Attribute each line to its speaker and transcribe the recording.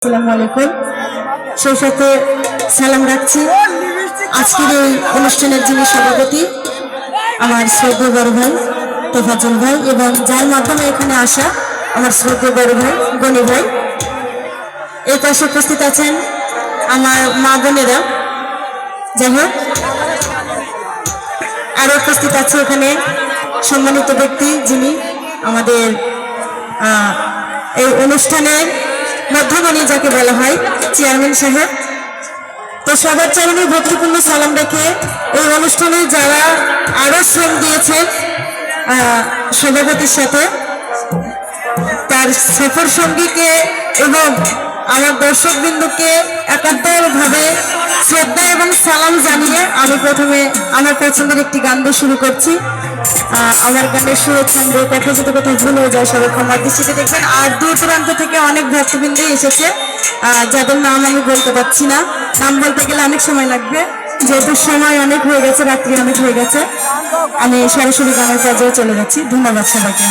Speaker 1: আসসালামু আলাইকুম। সেই সাথে সালাম রাখছি আজকের এই অনুষ্ঠানের যিনি সভাপতি আমার শ্রদ্ধেয় বড় ভাই তোফাজ্জল ভাই, এবং যার মাধ্যমে এখানে আসা আমার শ্রদ্ধেয় বড় ভাই গনি ভাই। এই পাশে উপস্থিত আছেন আমার মা বোনেরা। যাই হোক, আরো উপস্থিত আছে এখানে সম্মানিত ব্যক্তি যিনি আমাদের এই অনুষ্ঠানের মধ্যমণি যাকে বলা হয়, চেয়ারম্যান সাহেব। তো সবার চরণে ভক্তিপূর্ণ সালাম রেখে এই অনুষ্ঠানে যারা আরো শ্রম দিয়েছেন সভাপতির সাথে, তার সফর সঙ্গীকে এবং আমার দর্শক বিন্দুকে একান্তভাবে শ্রদ্ধা এবং সালাম জানিয়ে আমি প্রথমে আমার পছন্দের একটি গান দিয়ে শুরু করছি। আমার গানের সুর ছন্দ কথা যদি কোথাও ভুল হয়ে যায় সবাই ক্ষমার দৃষ্টিতে দেখবেন। আর দূর দূরান্ত থেকে অনেক ভক্তবৃন্দই এসেছে, যাদের নাম আমি বলতে পারছি না, নাম বলতে গেলে অনেক সময় লাগবে, যেহেতু সময় অনেক হয়ে গেছে, রাত্রি অনেক হয়ে গেছে। আমি সরাসরি গানের পর্যায়ে চলে যাচ্ছি। ধন্যবাদ সবাইকে।